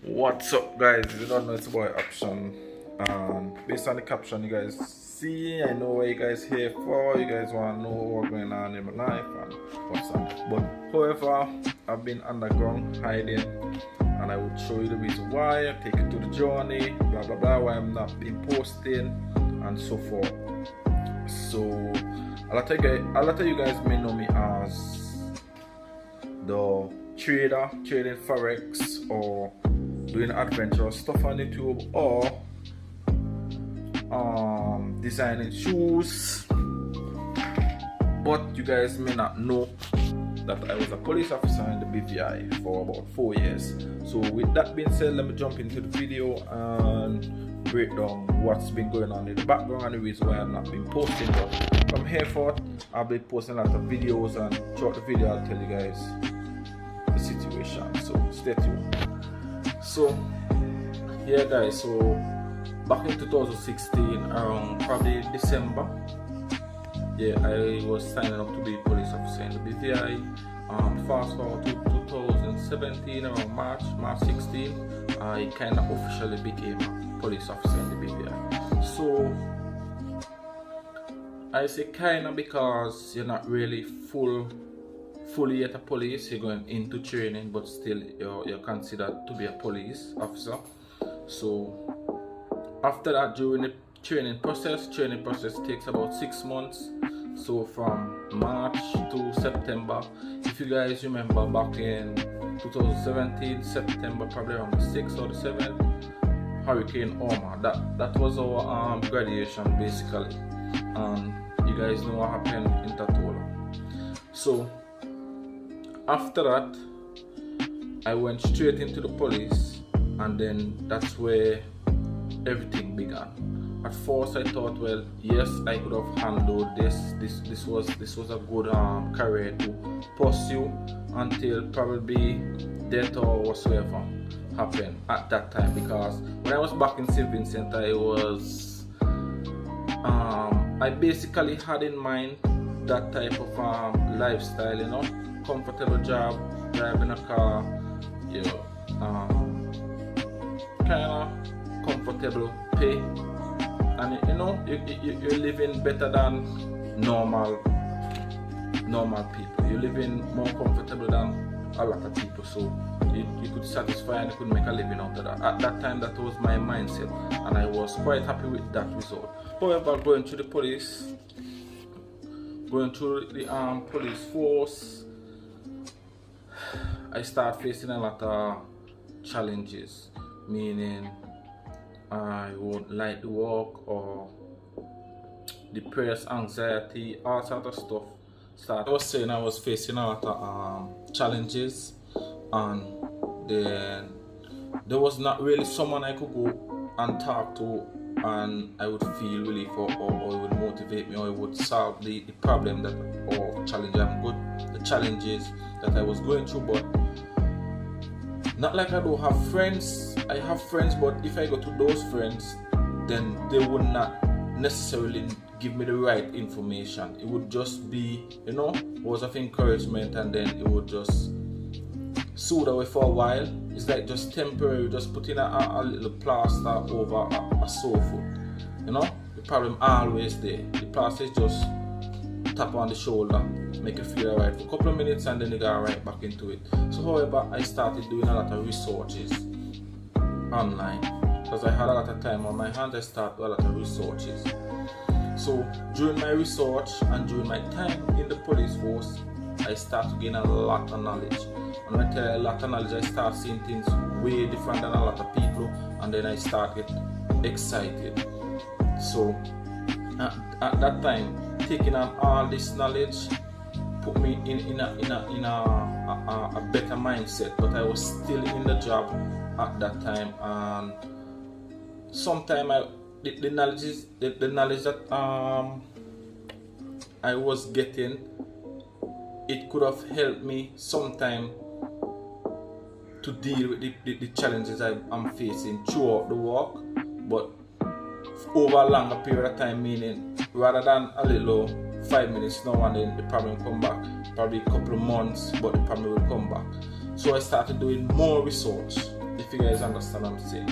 What's up, guys? You don't know it's about Eruption. Based on the caption you guys see, I know what you guys here for. You guys want to know what's going on in my life and what's up. But however, I've been underground hiding, and I would show you the reason why. I take you to the journey, blah blah blah, why I'm not been posting and so forth. So a lot of you guys may know me as the trader, trading forex, or doing adventurous stuff on YouTube, or designing shoes. But you guys may not know that I was a police officer in the BVI for about 4 years. So with that being said, let me jump into the video and break down what's been going on in the background and the reason why I've not been posting. But from here forth, I'll be posting a lot of videos, and throughout the video I'll tell you guys the situation. So stay tuned. So yeah guys, so back in 2016, around probably December, yeah, I was signing up to be a police officer in the BVI. Fast forward to 2017, around March 16, I kind of officially became a police officer in the BVI. So I say kind of because you're not really fully at a police. You're going into training, but still you're considered to be a police officer. So after that, during the training process takes about 6 months. So from March to September, if you guys remember, back in 2017 September, probably around the 6th or the 7th, Hurricane Irma, that was our graduation basically, and you guys know what happened in Tatola. So after that, I went straight into the police, and then that's where everything began. At first, I thought, well, yes, I could have handled this. This was a good career to pursue until probably death or whatsoever happened at that time. Because when I was back in St. Vincent, I basically had in mind that type of lifestyle, you know. Comfortable job, driving a car, you know, kind of comfortable pay, and you know, you're living better than normal people. You're living more comfortable than a lot of people, so you could satisfy and you could make a living out of that. At that time, that was my mindset, and I was quite happy with that result. However, going through the police force, I start facing a lot of challenges, meaning I won't like the work, or depressed, anxiety, all sort of stuff. I was saying I was facing a lot of challenges, and then there was not really someone I could go and talk to, and I would feel relief, or it would motivate me, or it would solve the problem that, or challenge the challenges that I was going through. But not like I don't have friends. I have friends, but if I go to those friends, then they would not necessarily give me the right information. It would just be, you know, words of encouragement, and then it would just soothe away for a while. It's like just temporary, just putting a little plaster over a sore foot. You know, the problem always there. The plaster is just tap on the shoulder, make you feel alright for a couple of minutes, and then you go right back into it. So however, I started doing a lot of researches online, because I had a lot of time on my hands. I started a lot of researches. So during my research and during my time in the police force, I started to gain a lot of knowledge. And when I tell you a lot of knowledge, I start seeing things way different than a lot of people, and then I start get excited. So at that time, taking on all this knowledge put me in a better mindset. But I was still in the job at that time, and sometimes the knowledge that I was getting, it could have helped me sometime to deal with the challenges I'm facing throughout the work, but over a longer period of time, meaning rather than a little 5 minutes now and then the problem come back, probably a couple of months, but the problem will come back. So I started doing more research, if you guys understand what I'm saying.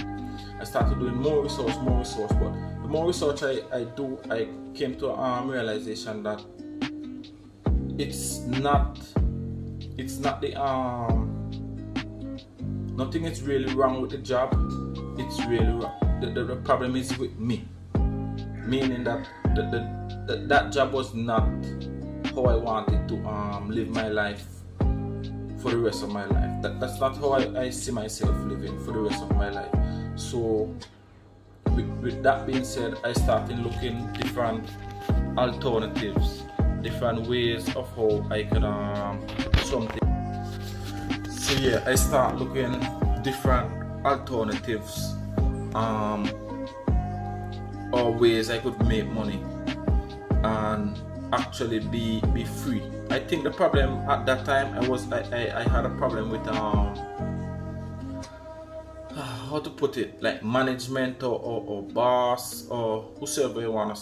I started doing more research, but the more research I do, I came to a realization that it's not the nothing is really wrong with the job. It's really wrong. The problem is with me, meaning that that job was not how I wanted to live my life for the rest of my life. That's not how I see myself living for the rest of my life. So with that being said, I started looking different alternatives, different ways of how I could something. So yeah, I start looking different alternatives or ways I could make money and actually be free. I think the problem at that time I had a problem with how to put it, like management or boss or whosoever you wanna,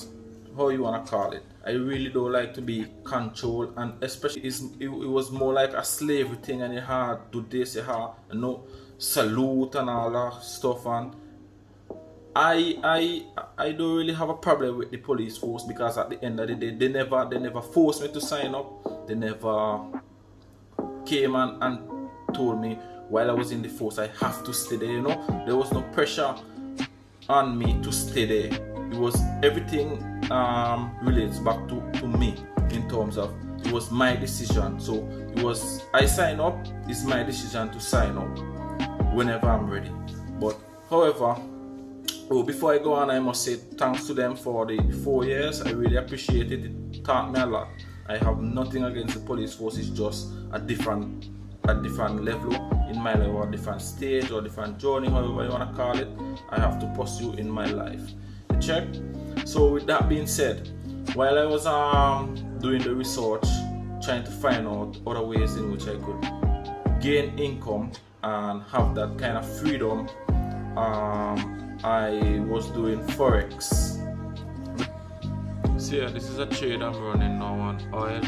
how you wanna call it. I really don't like to be controlled, and especially it was more like a slavery thing, and you had to do this, you had salute and all that stuff. And I don't really have a problem with the police force, because at the end of the day they never forced me to sign up. They never came and told me while I was in the force I have to stay there. There was no pressure on me to stay there. It was everything relates back to me, in terms of it was my decision. So it was, I sign up, it's my decision to sign up whenever I'm ready. But however, before I go on, I must say thanks to them for the 4 years. I really appreciate it. It taught me a lot. I have nothing against the police force. It's just a different level in my life, or a different stage, or different journey, however you want to call it. I have to pursue in my life. You check? So with that being said, while I was doing the research, trying to find out other ways in which I could gain income and have that kind of freedom, I was doing forex. So yeah, this is a trade I'm running now on oil,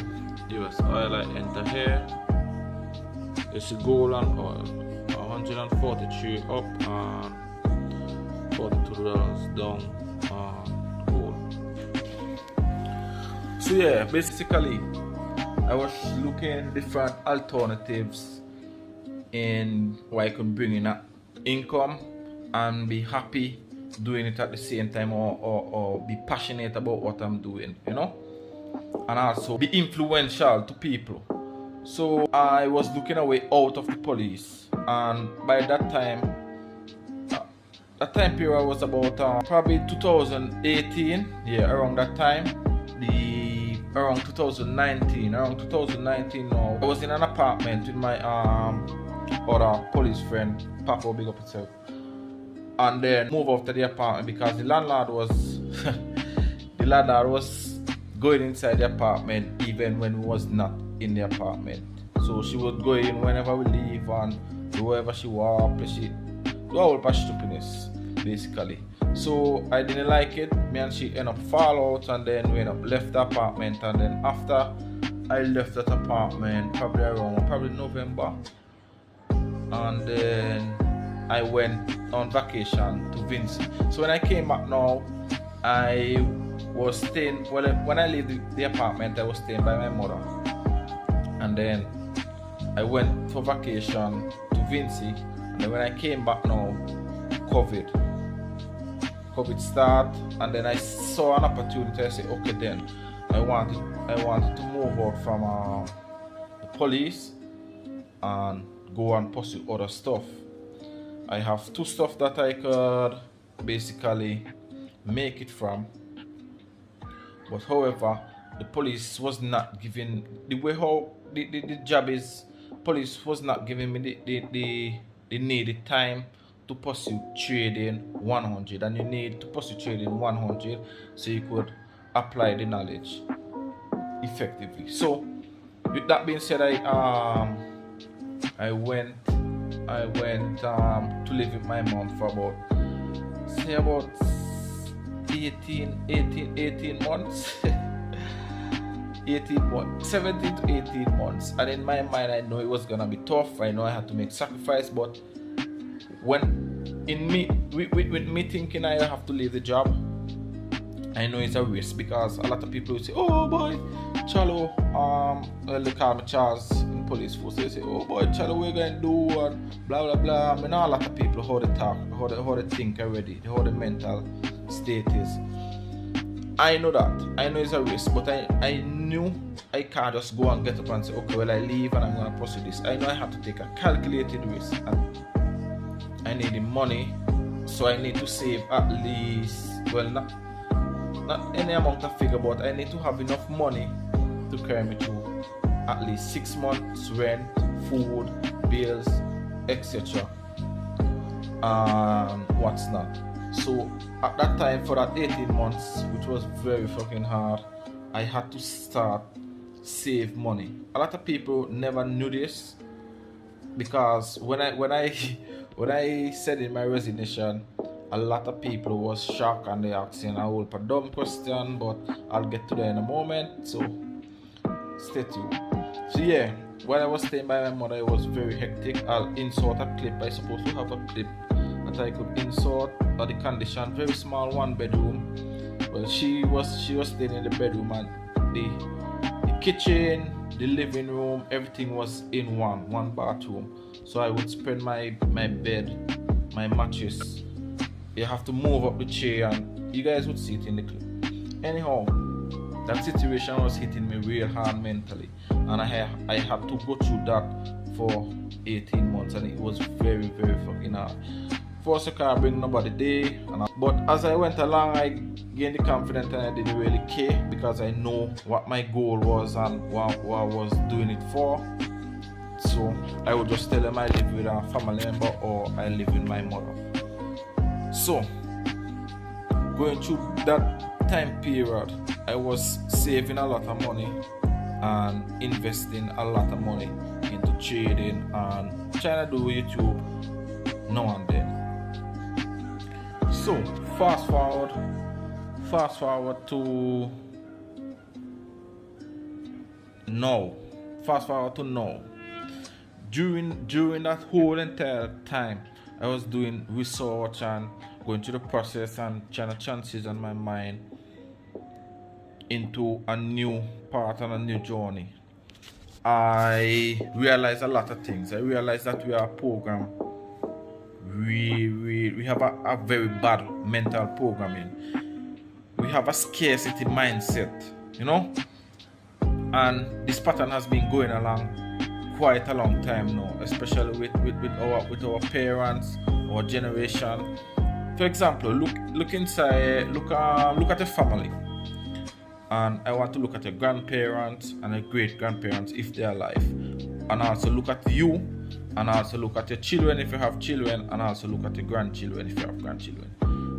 US oil. I enter here. It's gold and oil, 143 up and $42 down on gold. So yeah, basically I was looking different alternatives in where I could bring in income and be happy doing it at the same time, or be passionate about what I'm doing, and also be influential to people. So I was looking a way out of the police, and by that time period was about probably 2018, yeah, around that time, around 2019 now. I was in an apartment with my other police friend, Papa, big up itself. And then move off to the apartment because the landlord was going inside the apartment even when we was not in the apartment. So she would go in whenever we leave and do whatever she want. She do all of stupidness basically. So I didn't like it. Me and she end up fall out, and then we end up left the apartment. And then after I left that apartment, probably November, and then I went on vacation to Vinci. So when I came back now, I was staying, when I left the apartment, I was staying by my mother. And then I went for vacation to Vinci. And then when I came back now, COVID start, and then I saw an opportunity. I said, okay, then I wanted to move out from the police and go and pursue other stuff. I have two stuff that I could basically make it from, but however, the police was not giving the way how the job is. Police was not giving me the needed time to pursue trading 100, and you need to pursue trading 100 so you could apply the knowledge effectively. So with that being said, I went to live with my mom for about 18 months. 17 to 18 months. And in my mind, I know it was gonna be tough. I know I had to make sacrifice, but when in me with me thinking I have to leave the job, I know it's a risk because a lot of people will say, "Oh boy, Chalo, well, they call me Charles in police force. They say, "Oh boy, Chalo, what you gonna do?" and blah blah blah. I know a lot of people how they talk, how they think already, how the mental state is. I know that. I know it's a risk, but I knew I can't just go and get up and say, "Okay, well, I leave and I'm gonna pursue this." I know I have to take a calculated risk, and I need the money, so I need to save at least, well, not any amount of figure, but I need to have enough money to carry me through at least 6 months rent, food, bills, etc. and what's not. So at that time, for that 18 months, which was very fucking hard, I had to start save money. A lot of people never knew this because when I said in my resignation, a lot of people was shocked and they asking a whole dumb question, but I'll get to that in a moment, so stay tuned. So yeah, while I was staying by my mother, it was very hectic. I'll insert a clip. I supposed to have a clip that I could insert of the condition. Very small 1 bedroom. Well, she was staying in the bedroom, and the kitchen, the living room, everything was in one bathroom. So I would spread my bed, my mattress. You have to move up the chair, and you guys would see it in the clip. Anyhow, that situation was hitting me real hard mentally, and I had to go through that for 18 months, and it was very, very fucking hard. First, I can't bring nobody there, but as I went along, I gained the confidence, and I didn't really care because I know what my goal was and what I was doing it for. So I would just tell them I live with a family member or I live with my mother. So going through that time period, I was saving a lot of money and investing a lot of money into trading and trying to do YouTube now and then. So fast forward to now. During that whole entire time, I was doing research and going through the process and trying to transition my mind into a new part and a new journey. I realized a lot of things. I realized that we are programmed. We have a very bad mental programming. We have a scarcity mindset, you know? And this pattern has been going along quite a long time now, especially with our parents, our generation. For example, look inside, look at a family, and I want to look at your grandparents and your great grandparents if they are alive, and also look at you, and also look at your children if you have children, and also look at your grandchildren if you have grandchildren,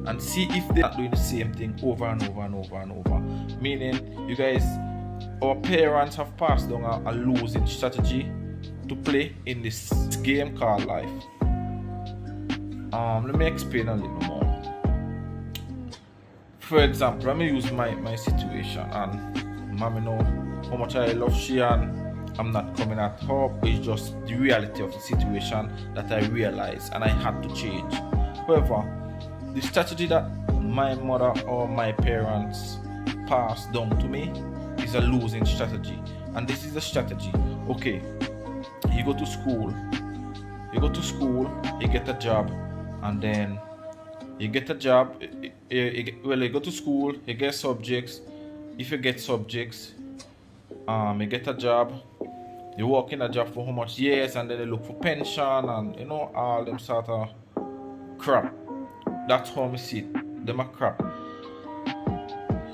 and see if they're not doing the same thing over and over and over and over. Meaning, you guys, our parents have passed down a losing strategy to play in this game called life. Let me explain a little more. For example, let me use my situation, and mommy know how much I love she, and I'm not coming at her. It's just the reality of the situation that I realized, and I had to change. However, the strategy that my mother or my parents passed down to me is a losing strategy, and this is the strategy. Okay, you go to school, you get a job, and then you get a job. You go to school, you get subjects. If you get subjects, you get a job. You work in a job for how much years, and then they look for pension and all them sort of crap. That's how I see it. Them a crap.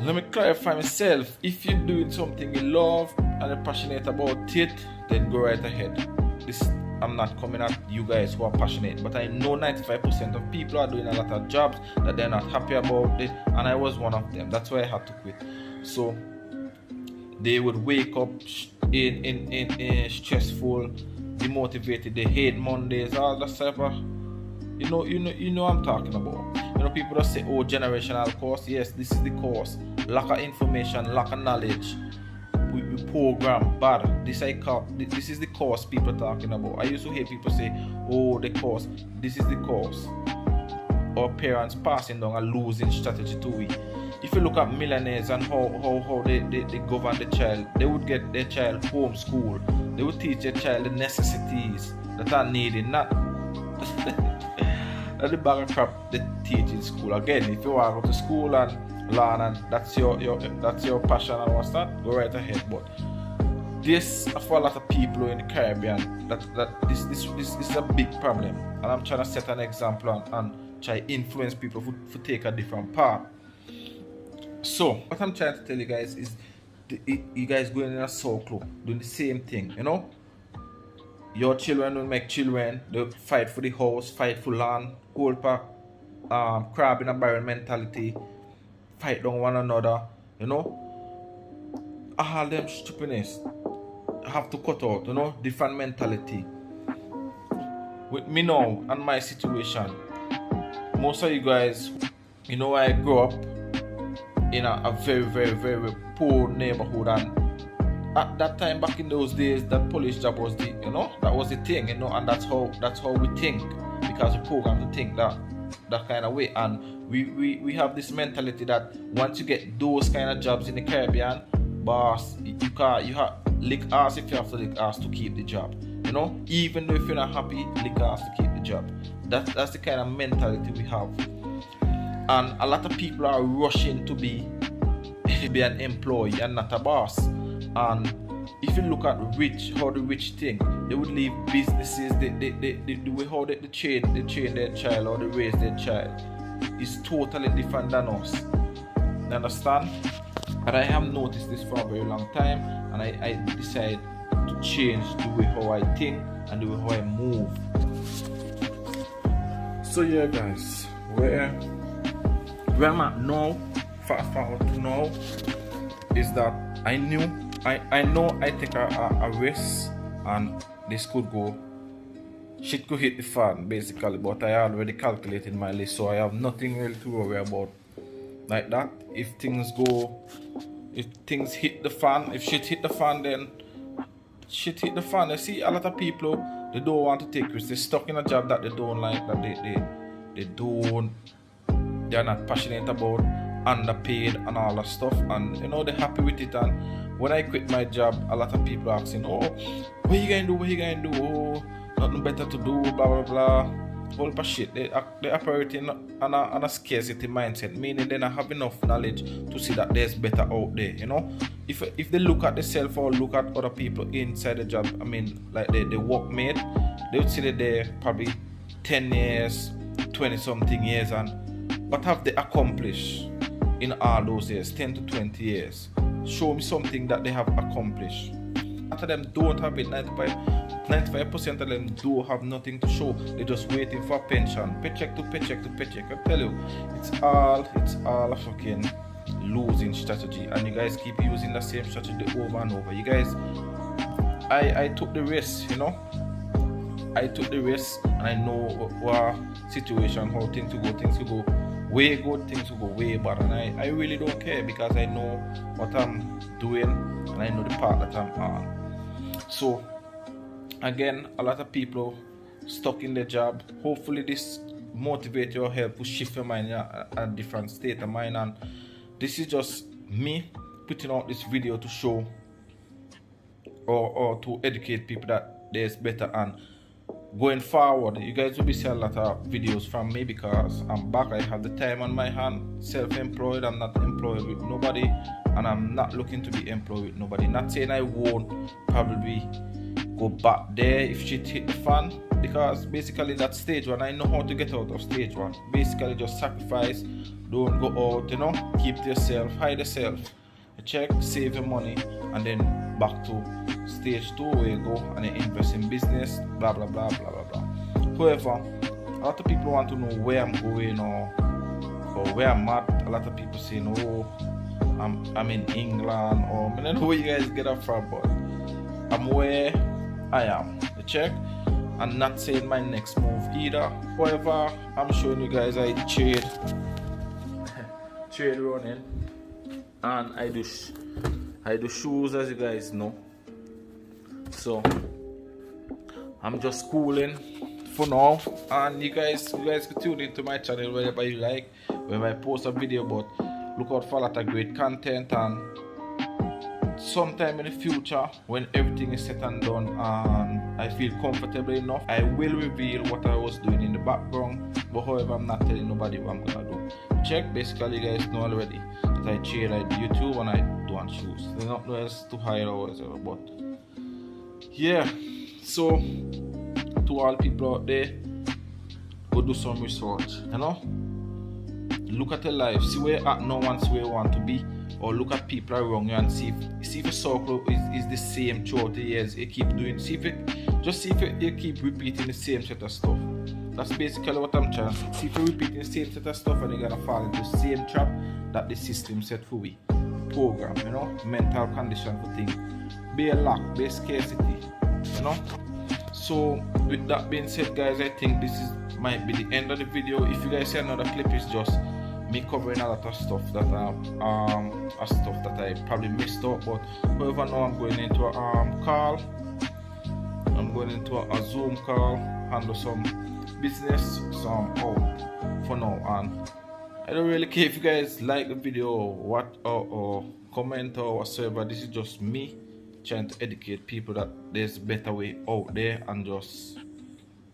Let me clarify myself. If you're doing something you love and you're passionate about it, then go right ahead. I'm not coming at you guys who are passionate, but I know 95% of people are doing a lot of jobs that they're not happy about it, and I was one of them. That's why I had to quit. So they would wake up in stressful, demotivated. They hate Mondays, all that type of. You know what I'm talking about. People that say, "Oh, generational course." Yes, this is the course. Lack of information, lack of knowledge. We program bad. This is the cause people talking about. I used to hear people say, oh, the cause. This is the cause. Our parents passing down a losing strategy to we. If you look at millionaires and how they govern the child, they would get their child homeschool. They would teach their child the necessities that are needed, not the bag of crap they teach in school. Again, if you want to go to school and learn and that's your passion and what's that, go right ahead. But this, for a lot of people in the Caribbean, this is a big problem, and I'm trying to set an example and try influence people to take a different path. So what I'm trying to tell you guys is, you guys going in a circle doing the same thing, you know. Your children will make children, they fight for the house, fight for land, hold back, crab in a barrel mentality, fight down one another, you know. All them stupidness have to cut out, you know, different mentality. With me now and my situation, most of you guys, you know, I grew up in a very, very, very poor neighborhood, and at that time, back in those days, that police job was the, you know, that was the thing, you know, and that's how we think, because we program to think that kind of way. And we have this mentality that once you get those kind of jobs in the Caribbean, boss, you have lick ass if you have to lick ass to keep the job, you know. Even though if you're not happy, lick ass to keep the job. That's the kind of mentality we have, and a lot of people are rushing to be an employee and not a boss. And if you look at how the rich think, they would leave businesses, the way how they train their child or they raise their child is totally different than us. You understand? And I have noticed this for a very long time, and I decided to change the way how I think and the way how I move. So yeah guys, where I'm at now, fast forward to now, is that I know I take a risk and this could go, shit could hit the fan basically, but I already calculated my list, so I have nothing really to worry about like that. If things hit the fan, if shit hit the fan, then shit hit the fan. I see a lot of people, they don't want to take risks. They're stuck in a job that they don't like, that they're not passionate about, underpaid and all that stuff, and you know, they're happy with it. And when I quit my job, a lot of people asking, oh, what you gonna do, oh, nothing better to do, blah blah blah, all that shit. They operating on a scarcity mindset, meaning they don't have enough knowledge to see that there's better out there, you know. If they look at themselves or look at other people inside the job, I mean like the workmate, they would see that they're probably 10 years, 20 something years, and what have they accomplished in all those years, 10 to 20 years? Show me something that they have accomplished. After them don't have it, 95% of them do have nothing to show. They're just waiting for a pension, paycheck to paycheck to paycheck. I tell you, it's all a fucking losing strategy, and you guys keep using the same strategy over and over. You guys, I took the risk, you know. I took the risk, and I know what situation, how things will go. Things will go way good, things will go way bad, and I really don't care, because I know what I'm doing and I know the path that I'm on. So again, a lot of people stuck in their job. Hopefully this motivate you or help to shift your mind in a different state of mind. And this is just me putting out this video to show or to educate people that there's better. And going forward, you guys will be seeing a lot of videos from me, because I'm back. I have the time on my hand, self-employed. I'm not employed with nobody, and I'm not looking to be employed with nobody. Not saying I won't probably go back there if shit hit the fan, because basically that's stage one. I know how to get out of stage one. Basically just sacrifice, don't go out, you know, keep to yourself, hide yourself, check, save your money, and then back to stage 2 where you go and you invest in business, blah blah blah blah blah blah. However, a lot of people want to know where I'm going or where I'm at. A lot of people say, oh, I'm in England, or I don't know where you guys get up from, but I'm where I am. You check. I'm not saying my next move either. However, I'm showing you guys I trade running, and I do I do shoes, as you guys know. So I'm just schooling for now, and you guys can tune into my channel whenever you like, when I post a video. But look out for a lot of great content, and sometime in the future, when everything is set and done and I feel comfortable enough, I will reveal what I was doing in the background. But however, I'm not telling nobody what I'm gonna do. Check, basically you guys know already that I trade, I do YouTube, and I do on shoes. There's nothing else to hide or whatever. But yeah, so to all people out there, go do some research, you know. Look at your life, see where you're at now and see where you want to be, or look at people around you and see if your circle is the same throughout the years. You keep doing, see if you keep repeating the same set of stuff. That's basically what I'm trying to say. See if you're repeating the same set of stuff, and you're gonna fall into the same trap that the system set for we. Program, you know, mental condition for things. Be a lack, be a scarcity, you know. So with that being said, guys, I think this might be the end of the video. If you guys see another clip, it's just me covering a lot of stuff that I probably missed out. But however, now I'm going into a call. I'm going into a Zoom call, handle some business, so I'm out for now. And I don't really care if you guys like the video or comment or whatsoever. This is just me trying to educate people that there's a better way out there, and just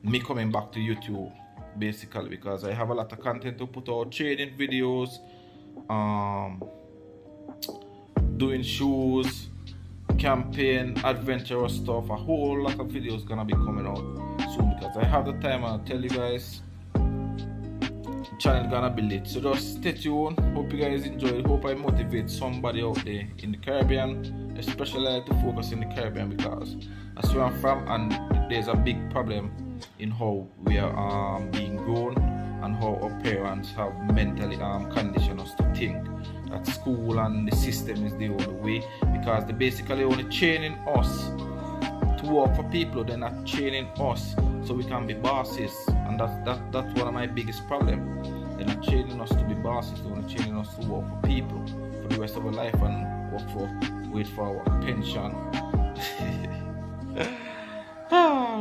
me coming back to YouTube basically, because I have a lot of content to put out, trading videos, doing shoes, campaign, adventurous stuff. A whole lot of videos gonna be coming out soon, because I have the time, and I'll tell you guys, the channel gonna be lit. So just stay tuned. Hope you guys enjoy it. Hope I motivate somebody out there in the Caribbean. Especially I like to focus in the Caribbean, because that's where I'm from, and there's a big problem in how we are being grown, and how our parents have mentally conditioned us to think that school and the system is the only way, because they're basically only training us to work for people. They're not training us so we can be bosses, and that's one of my biggest problems. They're not training us to be bosses, they're only training us to work for people for the rest of our life, and wait for our pension.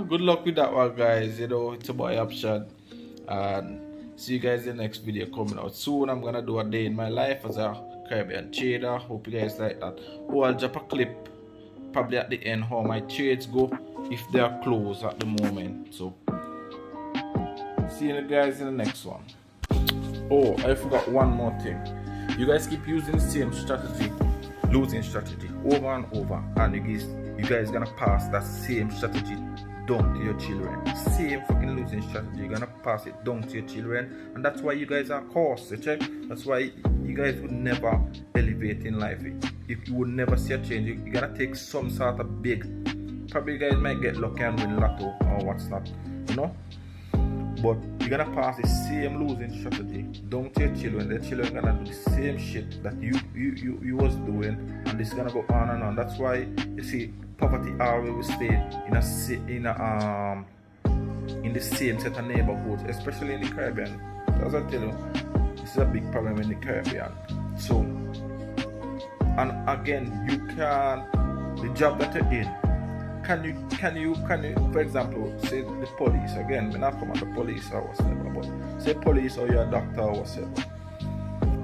Good luck with that one, guys. You know, it's a boy Eruption, and see you guys in the next video coming out soon. I'm gonna do a day in my life as a Caribbean trader. Hope you guys like that. Oh, I'll drop a clip probably at the end how my trades go, if they are closed at the moment. So see you guys in the next one. Oh, I forgot one more thing. You guys keep using the same strategy, losing strategy, over and over, and you guys gonna pass that same strategy down to your children. Same fucking losing strategy, you're gonna pass it down to your children, and that's why you guys are cursed. You check? That's why you guys would never elevate in life. If you would never see a change, you're gonna take some sort of big, probably you guys might get lucky and win lotto or what's not, you know, but you're gonna pass the same losing strategy down to your children. The children are gonna do the same shit that you was doing, and this is gonna go on and on. That's why you see poverty always will stay in the same set of neighborhoods, especially in the Caribbean. As I tell you, this is a big problem in the Caribbean. So, and again, you can, the job that you're in, can you, for example, say the police, again, we're not from the police or whatever, but say police or you're a doctor or whatever.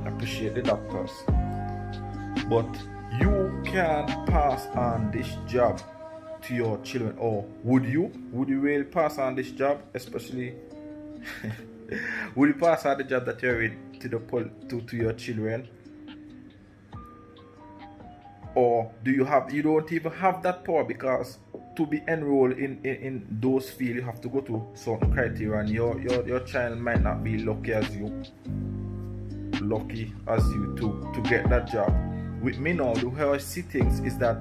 Appreciate the doctors, but you can pass on this job to your children, or would you really pass on this job, especially would you pass on the job that you're in to your children? Or do you don't even have that power, because to be enrolled in those fields you have to go to certain criteria, and your child might not be lucky as you to get that job. With me now, the way I see things is that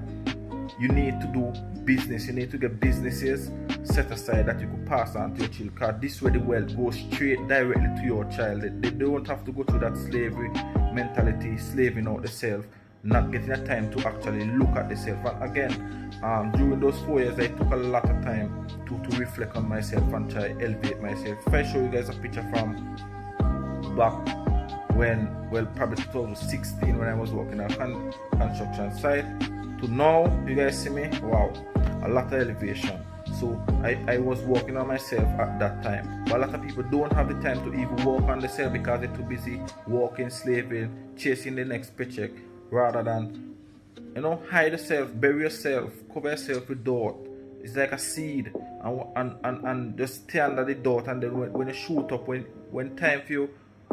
you need to do business, you need to get businesses set aside that you could pass on to your child, because this way the wealth goes straight directly to your child. They don't have to go through that slavery mentality, slaving out themselves, not getting a time to actually look at themselves. And again, during those 4 years I took a lot of time to reflect on myself and try to elevate myself. If I show you guys a picture from back well, probably 2016 when I was working on construction site, to now, you guys see me, wow, a lot of elevation. So I was working on myself at that time. But a lot of people don't have the time to even work on themselves because they're too busy working, slaving, chasing the next paycheck, rather than, hide yourself, bury yourself, cover yourself with dirt. It's like a seed, and just stay under the dirt, and then when you shoot up, when time for you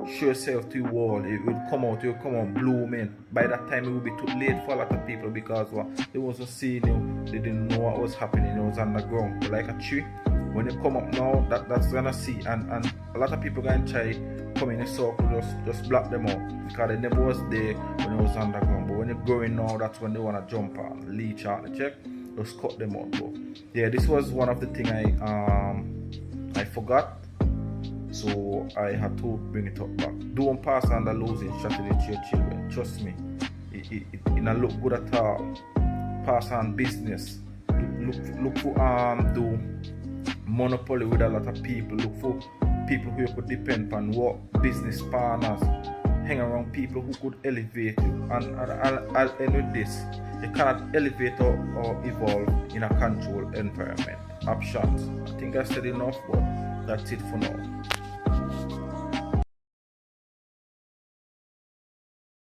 show yourself to the world, it will come out blooming. By that time it will be too late for a lot of people, because they wasn't seeing you, they didn't know what was happening, it was underground. But like a tree, when you come up now, that's gonna see, and a lot of people gonna try come in a circle, just block them out, because they never was there when it was underground. But when you're growing now, that's when they wanna jump on, leech out the check, just cut them out. But yeah, this was one of the things I forgot, so I had to bring it up back. Don't pass on the losing strategy to your children. Trust me, it not look good at all. Pass on business. Look for do monopoly with a lot of people. Look for people who you could depend on. Work business partners. Hang around people who could elevate you. And I'll end with this: you cannot elevate or evolve in a controlled environment. Options. I think I said enough, but that's it for now.